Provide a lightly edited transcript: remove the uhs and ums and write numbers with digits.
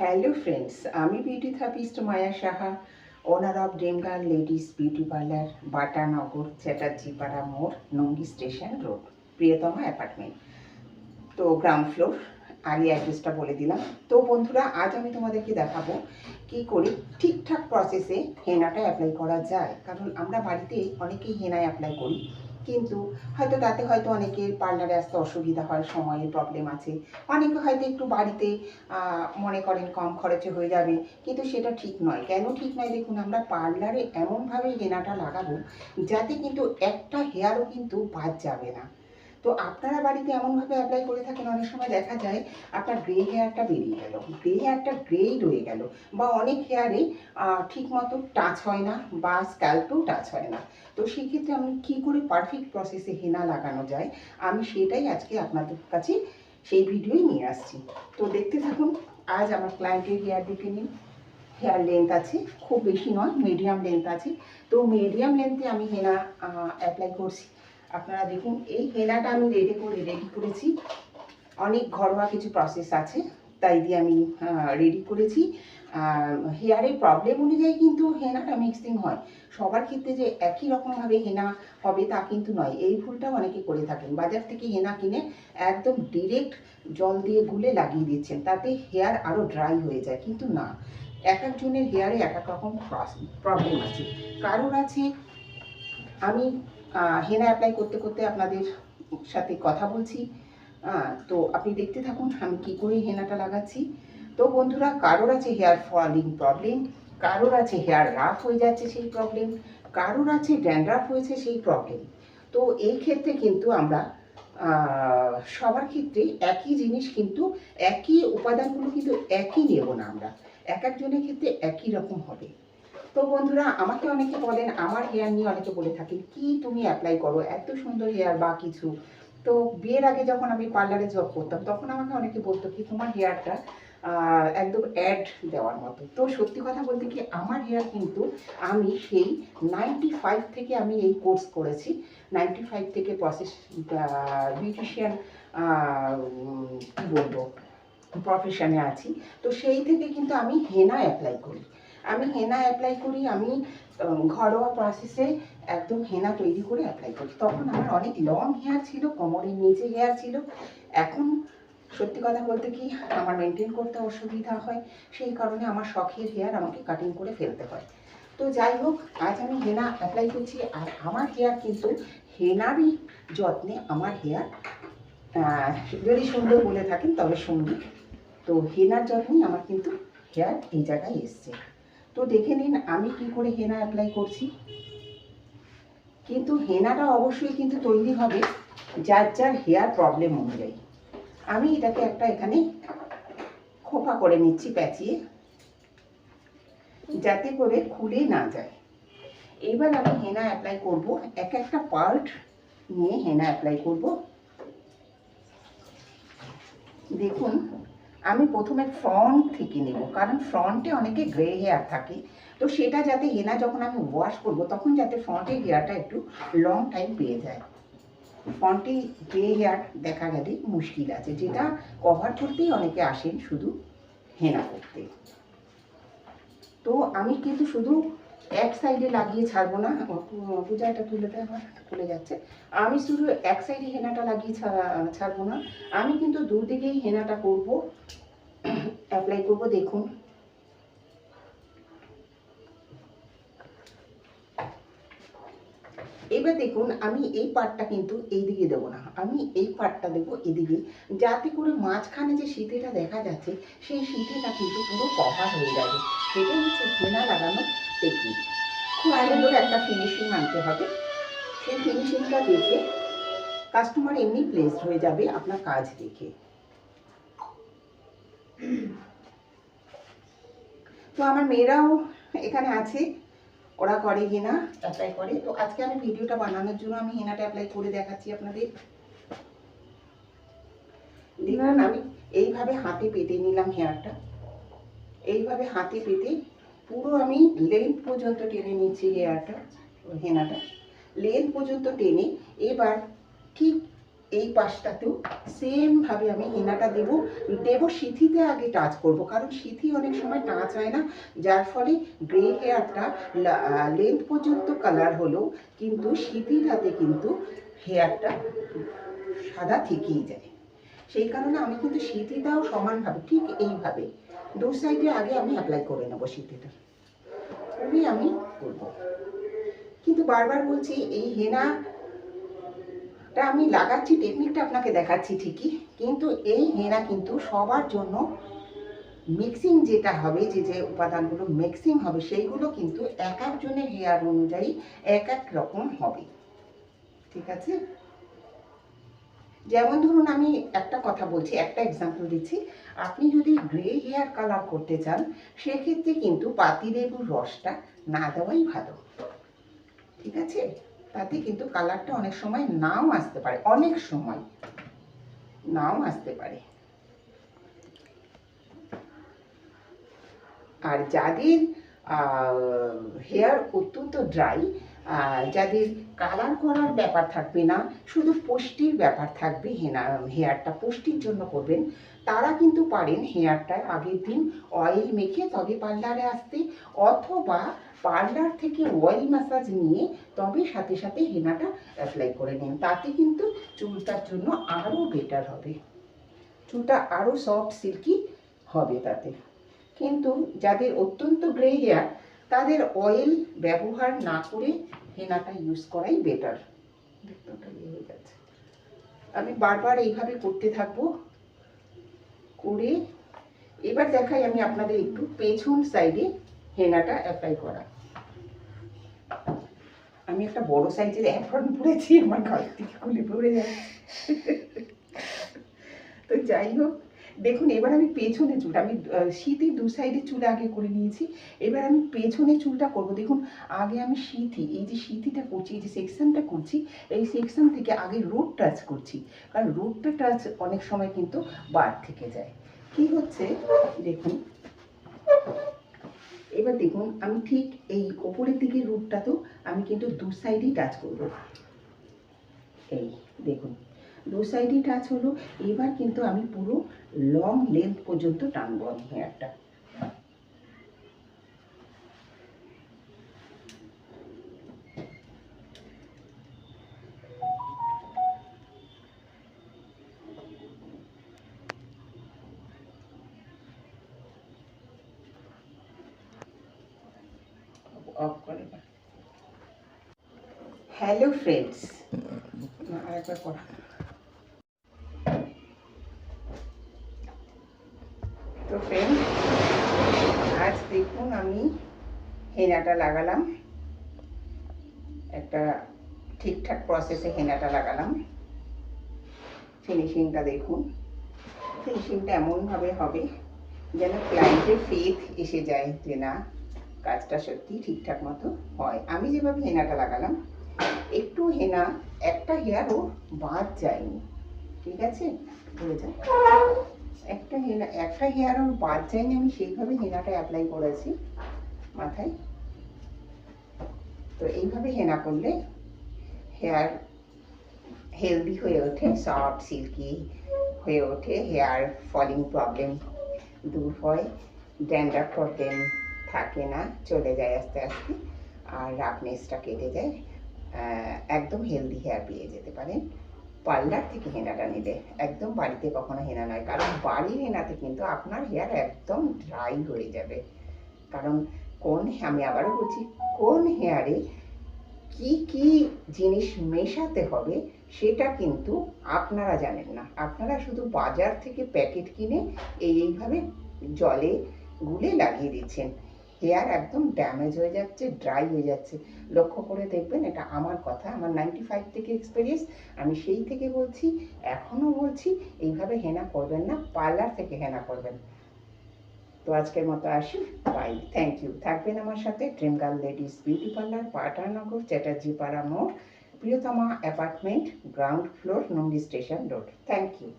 Hello friends, আমি beauty therapist Maya Saha, owner of dream girl ladies beauty parlour, Batanagar, Chatterjeepara মোড়, Nangi station road, Priyatama apartment. তো ground floor. আগে অ্যাড্রেসটা বলে দিলাম। তো বন্ধুরা, আজ আমি তোমাদেরকে দেখাবো কি করে ঠিকঠাক প্রসেসে হেনাটা অ্যাপ্লাই করা যায়। কারণ আমরা বাড়িতে অনেকেই হেনা অ্যাপ্লাই করি, কিন্তু তাতে অনেকের পার্লারে আসতে অসুবিধা হয়, সময়ের প্রবলেম আছে। অনেকে হয়তো একটু বাড়িতে মনে করেন কম খরচে হয়ে যাবে, কিন্তু সেটা ঠিক নয়। কেন ঠিক নয়? দেখুন, আমরা পার্লারে এমনভাবে হেনাটা লাগাবো যাতে কিন্তু একটা হেয়ারও কিন্তু বাদ যাবে না। তো আপনারা বাড়িতে এমনভাবে অ্যাপ্লাই করে থাকেন, অনেক সময় দেখা যায় আপনার গ্রে হেয়ারটা বেরিয়ে গেল, গ্রে হেয়ারটা গ্রেই রয়ে গেল, বা অনেক হেয়ারে ঠিক মতো টাচ হয় না, বা স্ক্যাল্পেও টাচ হয় না। তো সেক্ষেত্রে আমি কী করে পারফেক্ট প্রসেসে হেনা লাগানো যায়, আমি সেটাই আজকে আপনাদের কাছে সেই ভিডিওই নিয়ে আসছি। তো দেখতে থাকুন। আজ আমার ক্লায়েন্টের হেয়ার দেখে নিন। হেয়ার লেন্থ আছে, খুব বেশি নয়, মিডিয়াম লেন্থ আছে। তো মিডিয়াম লেন্থে আমি হেনা অ্যাপ্লাই করছি। আপনারা দেখুন, এই হেনাটা আমি রেডি করেছি। অনেক ঘরোয়া কিছু প্রসেস আছে, তাই দিয়ে আমি রেডি করেছি। হেয়ারের প্রবলেম অনুযায়ী কিন্তু হেনাটা মিক্সিং হয়। সবার ক্ষেত্রে যে একই রকমভাবে হেনা হবে তা কিন্তু নয়। এই ভুলটাও অনেকে করে থাকেন, বাজার থেকে হেনা কিনে একদম ডিরেক্ট জল দিয়ে গুলে লাগিয়ে দিচ্ছেন, তাতে হেয়ার আরও ড্রাই হয়ে যায়। কিন্তু না, এক একজনের হেয়ারে এক এক রকম প্রবলেম আছে। কারোর আছে, আমি হেনা অ্যাপ্লাই করতে করতে আপনাদের সাথে কথা বলছি। তো আপনি দেখতে থাকুন আমি কী করে হেনাটা লাগাচ্ছি। তো বন্ধুরা, কারোর আছে হেয়ার ফলিং প্রবলেম, কারোর আছে হেয়ার রাফ হয়ে যাচ্ছে সেই প্রবলেম, কারোর আছে ড্যান্ড্রাফ হয়েছে সেই প্রবলেম। তো এই ক্ষেত্রে কিন্তু আমরা সবার ক্ষেত্রে একই জিনিস, কিন্তু একই উপাদানগুলো কিন্তু একই নেব না আমরা, এক একজনের ক্ষেত্রে একই রকম হবে। তো বন্ধুরা, আমাকে অনেকে বলেন, আমার হেয়ার নিয়ে অনেকে বলে থাকেন কি তুমি অ্যাপ্লাই করো, এত সুন্দর হেয়ার বা কিছু। তো বিয়ের আগে যখন আমি পার্লারে জব করতাম, তখন আমাকে অনেকে বলতো কি তোমার হেয়ারটা একদম অ্যাড দেওয়ার মতো। তো সত্যি কথা বলতে কি, আমার হেয়ার কিন্তু আমি সেই 95 থেকে আমি এই কোর্স করেছি। 95 থেকে প্রসেস বিউটিশিয়ান কী বলবো প্রফেশনে আছি। তো সেই থেকে কিন্তু আমি হেনা অ্যাপ্লাই করি। আমি ঘরোয়া প্রসেসে একদম হেনা তৈরি করে অ্যাপ্লাই করি। তখন আমার অনেক লং হেয়ার ছিল, কোমরের নিচে হেয়ার ছিল। এখন সত্যি কথা বলতে কি, আমার মেনটেন করতে অসুবিধা হয়, সেই কারণে আমার শখের হেয়ার আমাকে কাটিং করে ফেলতে হয়। তো যাই হোক, আজ আমি হেনা অ্যাপ্লাই করছি। আর আমার হেয়ার কিন্তু হেনারই যত্নে আমার হেয়ার, যদি সুন্দর বলে থাকেন তবে সুন্দর। তো হেনার যত্নেই আমার কিন্তু হেয়ার এই জায়গায় এসছে। তো দেখে নিন আমি কি করে হেনা অ্যাপ্লাই করছি। কিন্তু হেনাটা অবশ্যই কিন্তু তৈরি হবে যার যার হেয়ার প্রবলেম অনুযায়ী। আমি এটাকে একটা এখানে খোপা করে নিচ্ছি প্যাঁচিয়ে, যাতে করে খুলে না যায়। এবার আমি হেনা অ্যাপ্লাই করব, এক একটা পার্ট নিয়ে হেনা অ্যাপ্লাই করব। দেখুন, আমি প্রথমে ফ্রন্ট থেকে নেব, কারণ ফ্রন্টে অনেকে গ্রে হেয়ার থাকে। তো সেটা যাতে হেনা যখন আমি ওয়াশ করব, তখন যাতে ফ্রন্টের হেয়ারটা একটু লং টাইম পেয়ে যায়। ফ্রন্টে গ্রে হেয়ার দেখা গেলে মুশকিল আছে, যেটা কভার করতেই অনেকে আসেন শুধু হেনা করতে। তো আমি কিন্তু শুধু এক সাইডে লাগিয়ে ছাড়বো না। পূজা এটা তুলে দেয়, আমার খুলে যাচ্ছে। আমি শুধু এক সাইডে হেনাটা লাগিয়ে ছাড়বো না, আমি কিন্তু দুদিকেই হেনাটা করব, অ্যাপ্লাই করব। দেখুন, এবার দেখুন, আমি এই পার্টটা কিন্তু এই দিকে দেবো না, আমি এই পার্টটা দেবো এদিকে, যাতে করে মাঝখানে যে সিঁথিটা দেখা যাচ্ছে সেই সিঁথিটা কিন্তু পুরো কভার হয়ে যাবে। সেটাই হচ্ছে হেনা লাগানো টেকনিক। খুব সুন্দর একটা ফিনিশিং আনতে হবে। সেই ফিনিশিংটা দেখে কাস্টমার এমনি প্লেসড হয়ে যাবে আপনার কাজ দেখে। তো আমার মেয়েরাও এখানে আছে, ওরা করে হেনা অ্যাপ্লাই করে। তো আজকে আমি ভিডিওটা বানানোর জন্য আমি হেনাটা অ্যাপ্লাই করে দেখাচ্ছি আপনাদের। দেখুন, আমি এইভাবে হাতে পেতে নিলাম হেয়ারটা, এইভাবে হাতে পেতে পুরো আমি লেন্থ পর্যন্ত টেনে নিচ্ছি হেয়ারটা, হেনাটা লেন্থ পর্যন্ত টেনে। এবার ঠিক এই পাশটাতেও সেম ভাবে আমি হেনাটা দেব সিথিতে আগে টাচ করব, কারণ সিথি অনেক সময় টাচ হয় না, যার ফলে গ্রে হেয়ারটা লেন্থ পর্যন্ত কালার হলো, কিন্তু সিথির হাতে কিন্তু হেয়ারটা সাদা থেকেই যায়। সেই কারণে আমি কিন্তু সিথিটাও সমানভাবে ঠিক এইভাবে দু সাইডে আগে আমি অ্যাপ্লাই করে নেবো সিথিটা, করে আমি করব। কিন্তু বারবার বলছি এই হেনাটা আমি লাগাচ্ছি, টেকনিকটা আপনাকে দেখাচ্ছি ঠিকই, কিন্তু এই হেনা কিন্তু সবার জন্য মিক্সিং যেটা হবে, যে উপাদানগুলো মিক্সিং হবে সেইগুলো কিন্তু এক একজনের হেয়ার অনুযায়ী এক এক রকম হবে, ঠিক আছে? যেমন ধরুন আমি একটা কথা বলছি, একটা এক্সাম্পল দিচ্ছি, আপনি যদি গ্রে হেয়ার কালার করতে চান সেক্ষেত্রে কিন্তু পাতিলেবুর রসটা না দেওয়াই ভালো, ঠিক আছে? তাতে কিন্তু কালারটা অনেক সময় নাও আসতে পারে, অনেক সময় নাও আসতে পারে। আর যাদের হেয়ার অত্যন্ত ড্রাই, যাদের কালার করার ব্যাপার থাকবে না, শুধু পুষ্টির ব্যাপার থাকবে, হেয়ারটা পুষ্টির জন্য করবেন, তারা কিন্তু পারেন হেয়ারটা আগের দিন অয়েল মেখে তবে পার্লারে আসতে, অথবা পার্লার থেকে অয়েল ম্যাসাজ নিয়ে তবে সাথে সাথে হেনাটা অ্যাপ্লাই করে নিন। তাতে কিন্তু চুলটার জন্য আরও বেটার হবে, চুলটা আরও সফট সিল্কি হবে তাতে। কিন্তু যাদের অত্যন্ত গ্রে হেয়ার তাদের অয়েল ব্যবহার না করে হেনাটা ইউজ করাই বেটার। হয়ে যাচ্ছে, আমি বারবার এইভাবে করতে থাকবো, করে এবার দেখাই আমি আপনাদের একটু পেছন সাইডে হেনাটা অ্যাপ্লাই করা। আমি একটা বড় সাইজের অ্যাপ্রন পরেছি, আমার ঘর থেকে খুলে পড়ে যাচ্ছে। তো যাই হোক, দেখুন এবার আমি পেছনে চুলটা, আমি শীতের দু সাইডে চুল আগে করে নিয়েছি, এবার আমি পেছনে চুলটা করব। দেখুন আগে আমি এই যে সিথিটা করছি, এই যে সেকশনটা করছি, এই সেকশন থেকে আগে রুট টাচ করছি, কারণ রুটটা টাচ অনেক সময় কিন্তু বাদ থেকে যায়। কি হচ্ছে দেখুন, এবার দেখুন আমি ঠিক এই ওপরের দিকে রুটটাতেও আমি কিন্তু দু সাইডেই টাচ করব। এই দেখুন দু সাইডে টাচ হলো, এবার কিন্তু আমি পুরো লং লেন্থ পর্যন্ত টানবো আমি হেয়ারটা। অফ করে হ্যালো ফ্রেন্ডস, আরেকবার পড়া। তো ফ্রেন্ড, আজ দেখুন আমি হেনাটা লাগালাম, একটা ঠিকঠাক প্রসেসে হেনাটা লাগালাম। ফিনিশিংটা দেখুন, ফিনিশিংটা এমনভাবে হবে যেন ক্লায়েন্টের ফেথ এসে যায় যে না কাজটা সত্যি ঠিকঠাক মতো হয়। আমি যেভাবে হেনাটা লাগালাম, একটু হেনা একটা হেয়ারও বাদ যায়নি, ঠিক আছে? বলে যান, একটা হেয়ারও বাদ যায়নি, আমি সেইভাবে হেনাটা অ্যাপ্লাই করেছি মাথায়। তো এইভাবে হেনা করলে হেয়ার হেলদি হয়ে ওঠে, সফট সিল্কি হয়ে ওঠে, হেয়ার ফলিং প্রবলেম দূর হয়, ড্যান্ড্রাফ প্রবলেম থাকে না, চলে যায় আস্তে আস্তে, আর রাফনেসটা কেটে যায়, একদম হেলদি হেয়ার পেয়ে যেতে পারেন পার্লার থেকে হেনাটা নিলে। একদম বাড়িতে কখনো হেনা নয়, কারণ বাড়ির হেনাতে কিন্তু আপনার হেয়ার একদম ড্রাই হয়ে যাবে। কারণ আমি আবারও বলছি, কোন হেয়ারে কি কি জিনিস মেশাতে হবে সেটা কিন্তু আপনারা জানেন না। আপনারা শুধু বাজার থেকে প্যাকেট কিনে এইভাবে জলে গুলে লাগিয়ে দিচ্ছেন, হেয়ার একদম ড্যামেজ হয়ে যাচ্ছে, ড্রাই হয়ে যাচ্ছে। লক্ষ্য করে দেখবেন, এটা আমার কথা, আমার 95 থেকে এক্সপিরিয়েন্স, আমি সেই থেকে বলছি, এখনও বলছি, এইভাবে হেনা করবেন না, পার্লার থেকে হেনা করবেন। তো আজকের মতো আসি, বাই, থ্যাংক ইউ। থাকবেন আমার সাথে dream girl ladies beauty parlour, Patanagar, Chatterjee Para মোড়, Priyatama apartment, ground floor, Nandi station road. Thank you.